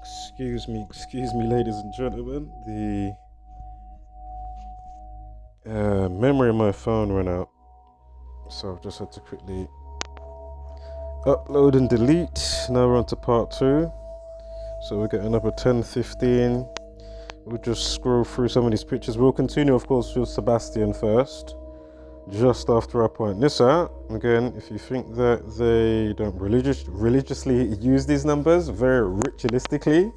Excuse me, ladies and gentlemen. The memory of my phone ran out, so I've just had to quickly upload and delete. Now we're on to part 2. So we're getting up at 10:15. We'll just scroll through some of these pictures. We'll continue, of course, with Sebastian first, just after I point this out. Again, if you think that they don't religiously use these numbers very ritualistically,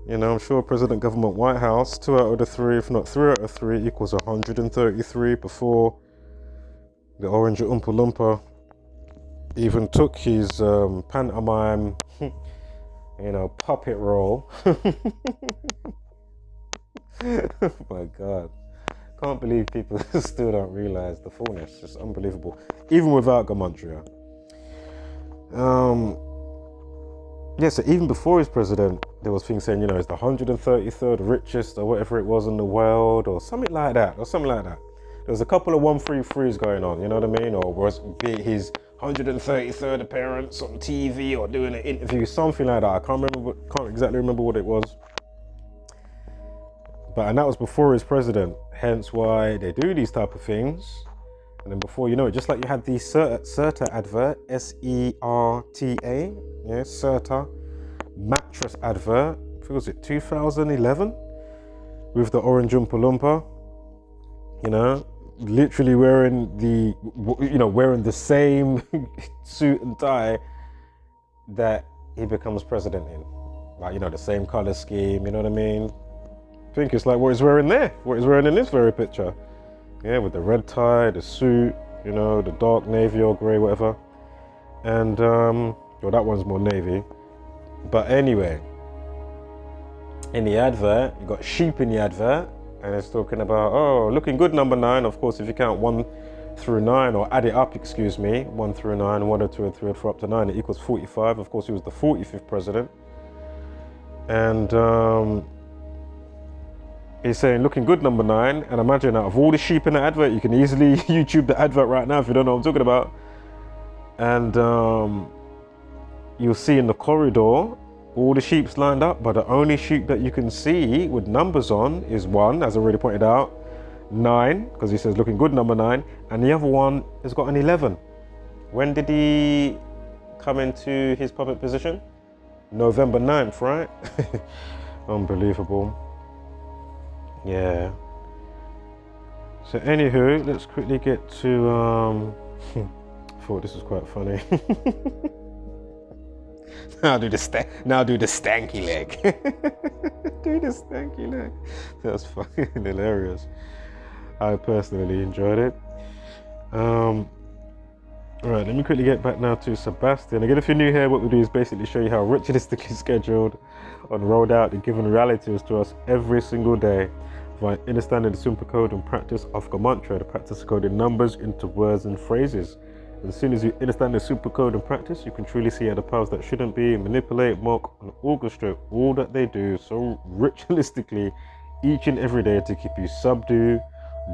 I'm sure President Government White House, 2 out of the 3, if not 3 out of 3, equals 133 before the Orange Oompa Loompa even took his pantomime, puppet role. Oh my God. Can't believe people still don't realize the fullness. It's unbelievable. Even without Gematria. So even before he's president, there was things saying, it's the 133rd richest or whatever it was in the world or something like that. There was a couple of 133s going on, you know what I mean? Or was it his 133rd appearance on TV or doing an interview, something like that. I can't exactly remember what it was. And that was before he's president, hence why they do these type of things. And then before you know it, just like you had the Serta advert, S-E-R-T-A, Serta mattress advert, I think was it 2011, with the Orange Oompa Loompa, literally wearing the same suit and tie that he becomes president in. Like, the same color scheme, you know what I mean? I think it's like what he's wearing there, what he's wearing in this very picture. Yeah, with the red tie, the suit, the dark navy or grey, whatever. And, that one's more navy. But anyway, in the advert, you got sheep in the advert, and it's talking about, looking good, number 9. Of course, if you count 1 through 9, or add it up, 1 through 9, 1 or 2 or 3 or 4 up to 9, it equals 45. Of course, he was the 45th president. And, he's saying, looking good, number 9. And imagine, out of all the sheep in the advert, you can easily YouTube the advert right now if you don't know what I'm talking about. And you'll see in the corridor, all the sheep's lined up, but the only sheep that you can see with numbers on is 1, as I already pointed out, 9, because he says looking good, number 9, and the other one has got an 11. When did he come into his public position? November 9th, right? Unbelievable. Yeah. So anywho, let's quickly get to I thought this was quite funny. Now do the stanky leg. Do the stanky leg. That's fucking hilarious. I personally enjoyed it. Alright, let me quickly get back now to Sebastian. Again, if you're new here, what we do is basically show you how ritualistically scheduled and rolled out the given realities to us every single day by understanding the simple code and practice of Gematria, the practice of coding numbers into words and phrases. As soon as you understand the super code and practice, you can truly see how the powers that shouldn't be manipulate, mock, and orchestrate all that they do so ritualistically each and every day to keep you subdued,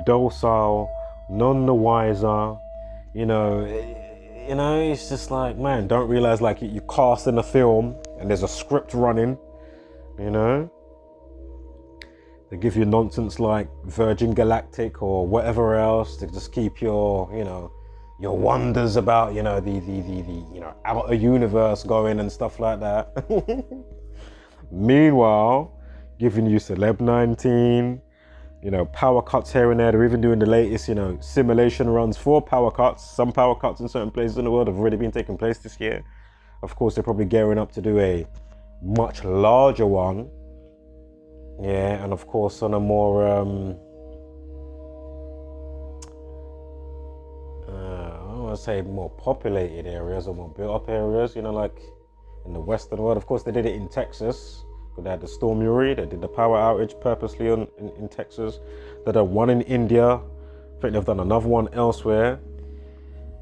docile, none the wiser. It's just like, man, don't realize like you cast in a film and there's a script running, They give you nonsense like Virgin Galactic or whatever else to just keep your, your wonders about, the outer universe going and stuff like that. Meanwhile, giving you Celeb 19, power cuts here and there. They're even doing the latest, simulation runs for power cuts. Some power cuts in certain places in the world have already been taking place this year. Of course, they're probably gearing up to do a much larger one. Yeah, and of course on a more, I want to say more populated areas or more built up areas, like in the Western world. Of course, they did it in Texas. They had the Storm Uri, they did the power outage purposely in Texas. They did one in India. I think they've done another one elsewhere.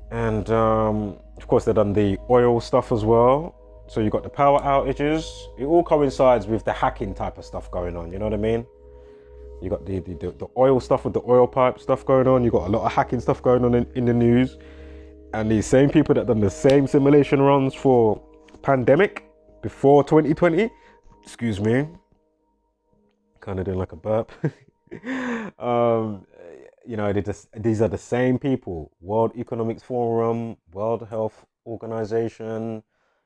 And of course, they've done the oil stuff as well. So you got the power outages. It all coincides with the hacking type of stuff going on, you know what I mean? You got the oil stuff with the oil pipe stuff going on. You got a lot of hacking stuff going on in the news. And these same people that done the same simulation runs for pandemic, before 2020. Excuse me. Kind of doing like a burp. You know, these are the same people. World Economics Forum, World Health Organization,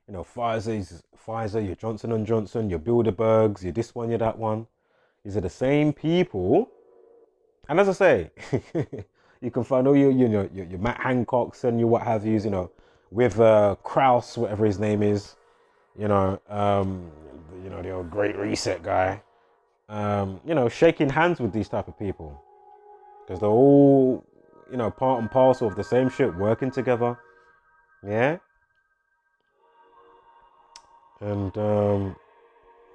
you know, Pfizer, your Johnson & Johnson, your Bilderbergs, your this one, your that one. These are the same people. And as I say, you can find all your Matt Hancocks and your what have yous, you know, with Kraus, whatever his name is, you know, the old Great Reset guy, you know, shaking hands with these type of people. Because they're all, you know, part and parcel of the same shit, working together. Yeah? And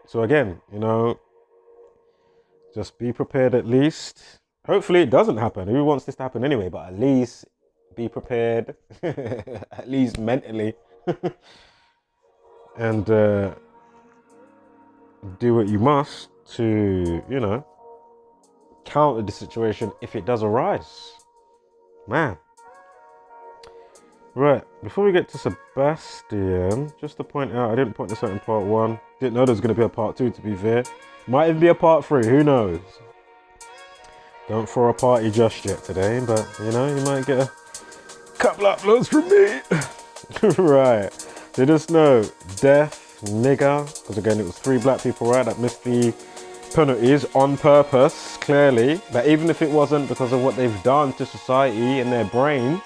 so again, you know, just be prepared at least. Hopefully it doesn't happen. Who wants this to happen anyway? But at least be prepared, at least mentally. And do what you must to, you know, counter the situation if it does arise. Man. Right, before we get to Sebastian, just to point out, I didn't point this out in part 1. Didn't know there was going to be a part 2, to be fair. Might even be a part 3, who knows? Don't throw a party just yet today, but, you know, you might get a couple uploads from me. Right, so just know, death, nigger, because again, it was 3 black people, right, that missed the penalties on purpose, clearly. But even if it wasn't because of what they've done to society and their brain,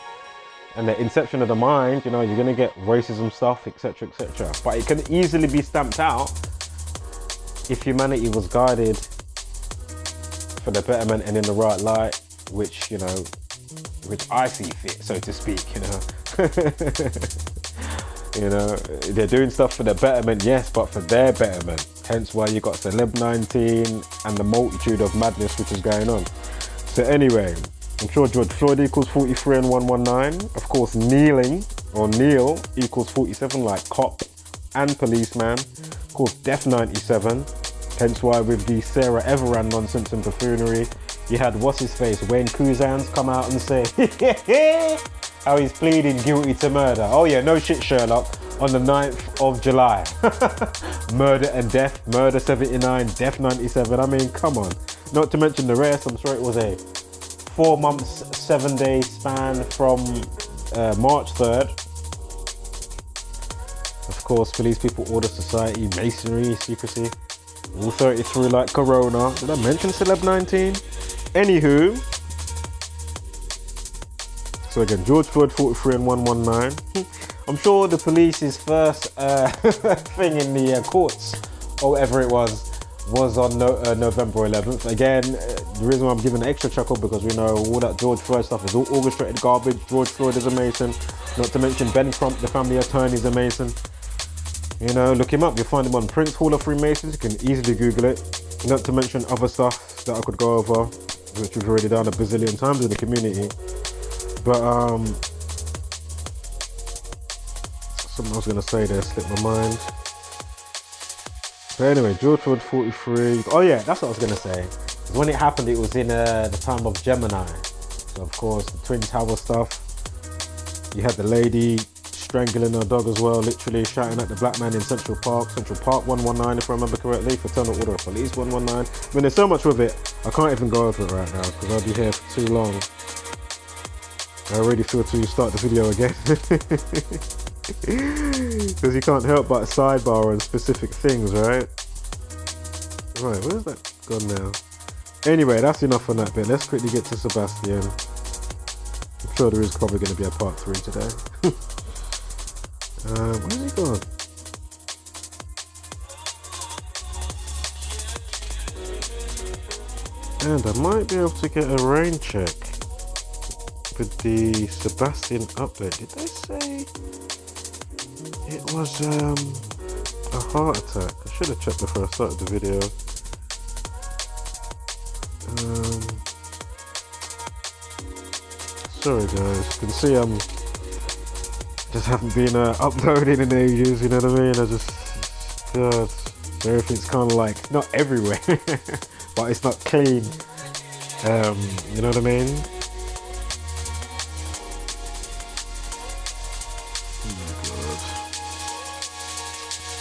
and the inception of the mind, you know, you're going to get racism stuff, etc., etc. But it can easily be stamped out if humanity was guided for the betterment and in the right light, which, you know, which I see fit, so to speak, you know. You know, they're doing stuff for the betterment, yes, but for their betterment. Hence why you got Celeb 19 and the multitude of madness which is going on. So anyway, I'm sure George Floyd equals 43 and 119. Of course, kneeling or kneel equals 47, like cop and policeman. Of course, death 97. Hence why with the Sarah Everard nonsense and buffoonery, you had what's his face, Wayne Couzans, come out and say how he's pleading guilty to murder. Oh yeah, no shit, Sherlock. On the 9th of July. Murder and death, murder 79, death 97. I mean, come on. Not to mention the rest, I'm sure it was a 4 months, 7-day span from March 3rd. Of course, police people, order society, masonry, secrecy. All 33 like Corona. Did I mention Celeb 19? Anywho. So again, George Floyd 43 and 119. I'm sure the police's first thing in the courts, or whatever it was on November 11th. Again, the reason why I'm giving an extra chuckle because we know all that George Floyd stuff is all orchestrated garbage. George Floyd is a Mason. Not to mention Ben Crump, the family attorney, is a Mason. You know, look him up. You'll find him on Prince Hall of Freemasons. You can easily Google it. Not to mention other stuff that I could go over, which we've already done a bazillion times in the community. But something I was going to say there slipped my mind. But anyway, George Floyd 43. Oh yeah, that's what I was going to say. When it happened, it was in the time of Gemini. So of course, the Twin Tower stuff. You had the lady strangling her dog as well, literally shouting at the black man in Central Park 119 if I remember correctly, Fraternal Order of Police 119. I mean, there's so much with it, I can't even go over it right now because I'll be here for too long. I already feel to start the video again. Because you can't help but sidebar on specific things, right? Right, where's that gone now? Anyway, that's enough on that bit. Let's quickly get to Sebastian. I'm sure there is probably going to be a part 3 today. Where's he gone? And I might be able to get a rain check with the Sebastian update. Did they say it was a heart attack? I should have checked before I started the video. Sorry guys, you can see I'm just haven't been uploading in ages, you know what I mean? I just so everything's kind of like not everywhere, but it's not clean. You know what I mean? Oh my god.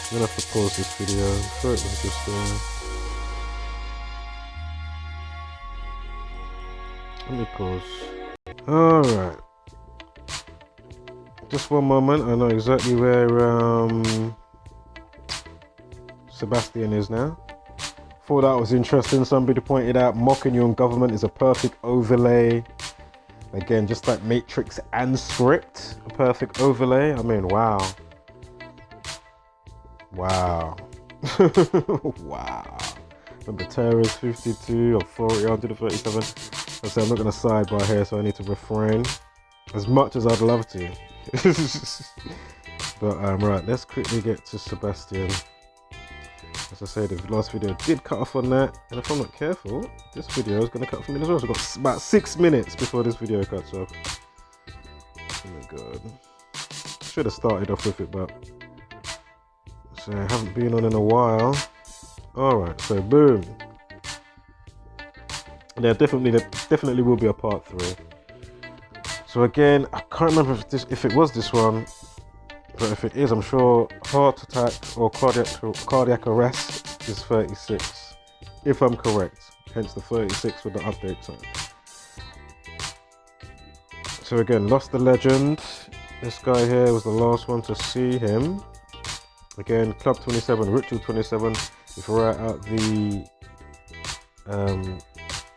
I'm gonna have to pause this video. I'm sure it was just let me pause. Alright. Just one moment, I know exactly where Sebastian is now. Thought that was interesting. Somebody pointed out mocking your own government is a perfect overlay. Again, just like Matrix and Script, a perfect overlay. I mean, wow. Wow. Wow. Remember terrorists 52 or 40 onto the 37. I say I'm not going to sidebar here, so I need to refrain as much as I'd love to. But right, let's quickly get to Sebastian. As I say, the last video did cut off on that, and if I'm not careful, this video is going to cut off for me as well. So I've got about 6 minutes before this video cuts off. Oh my god. Should have started off with it, but so I haven't been on in a while. Alright, so boom. There definitely will be a part 3. So again, I can't remember if it was this one, but if it is, I'm sure heart attack or cardiac arrest is 36, if I'm correct. Hence the 36 with the update time. So again, lost the legend. This guy here was the last one to see him. Again, Club 27, Ritual 27. If we write out the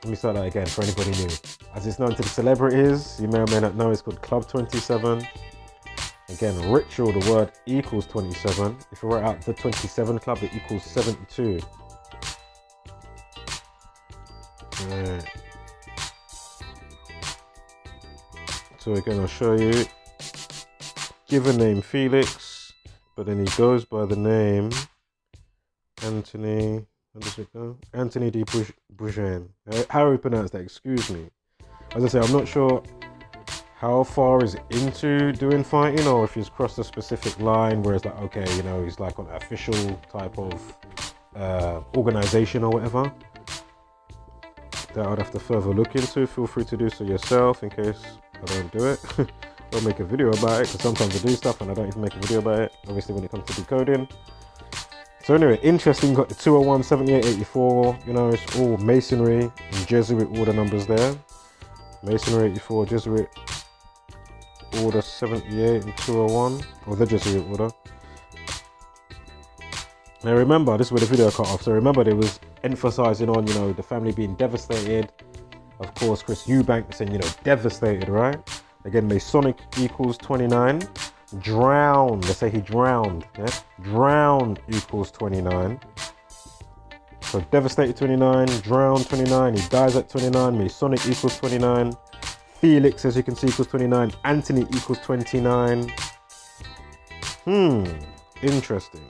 let me start that again for anybody new. As it's known to the celebrities, you may or may not know, it's called Club 27. Again, Ritual, the word equals 27. If you write out the 27 Club, it equals 72. Right. So again, I'll show you. Given name Felix, but then he goes by the name Anthony. How does it go? Anthony de Bourgain. How do we pronounce that? Excuse me. As I say, I'm not sure how far is into doing fighting, or if he's crossed a specific line where it's like, okay, you know, he's like on an official type of organization or whatever. That I'd have to further look into. Feel free to do so yourself in case I don't do it. Don't make a video about it, because sometimes I do stuff and I don't even make a video about it, obviously when it comes to decoding. So anyway, interesting, got the 201, 78, 84, you know, it's all Masonry and Jesuit order numbers there. Masonry 84, Jesuit order 78 and 201, or the Jesuit order. Now remember, this is where the video cut off, so remember they was emphasizing on, you know, the family being devastated. Of course, Chris Eubank saying, you know, devastated, right? Again, Masonic equals 29. Drowned, let's say he drowned, yeah? Drowned equals 29. So devastated 29, drowned 29, he dies at 29, Masonic equals 29. Felix, as you can see, equals 29. Anthony equals 29. Interesting.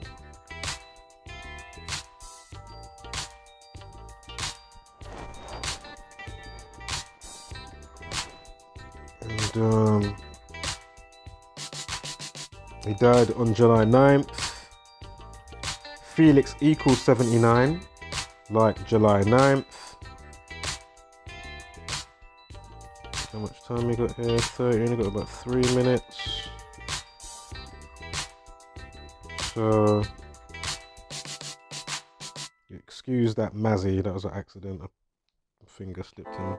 And he died on July 9th. Felix equals 79, like July 9th. How much time we got here? 30, only got about 3 minutes. So, excuse that Mazzy, that was an accident. A finger slipped and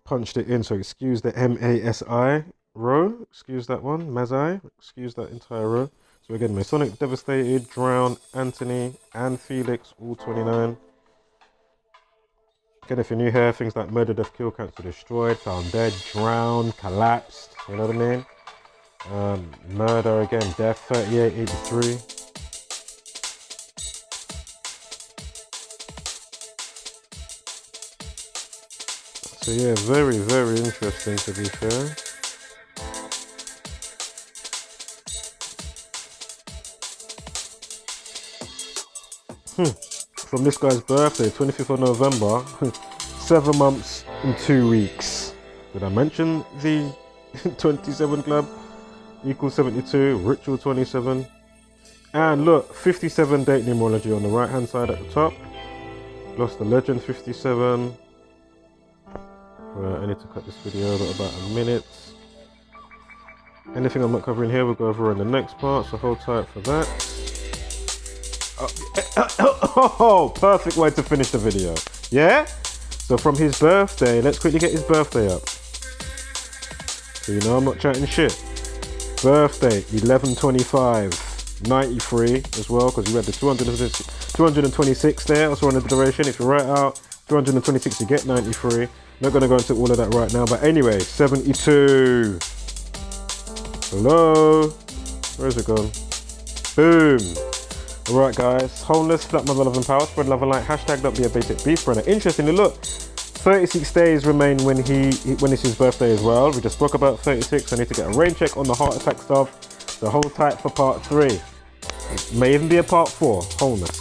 punched it in, so excuse the M-A-S-I row. Excuse that one, Mazai. Excuse that entire row. So again, Masonic, devastated, drowned, Anthony, and Felix, all 29. Again, if you're new here, things like murder, death, kill, cancer, destroyed, found dead, drowned, collapsed, you know what I mean? Murder, again, death, 38, 83. So yeah, very, very interesting to be fair. From this guy's birthday, 25th of November, 7 months and 2 weeks. Did I mention the 27 Club equals 72, Ritual 27, and look, 57 date numerology on the right hand side at the top. Lost the legend 57. I need to cut this video, I've got about a minute. Anything I'm not covering here we'll go over in the next part, so hold tight for that. Oh, perfect way to finish the video. Yeah? So from his birthday, let's quickly get his birthday up. So you know I'm not chatting shit. Birthday, 11/25, 93 as well, because you had the 226 there, also on the duration. If you write out 226, you get 93. Not going to go into all of that right now, but anyway, 72. Hello? Where's it gone? Boom. Alright guys, wholeness, flat my love and power, spread love and light, hashtag don't be a basic beef burner. Interestingly, look, 36 days remain when it's his birthday as well. We just spoke about 36. I need to get a rain check on the heart attack stuff. So hold tight for part 3. It may even be a part 4, wholeness.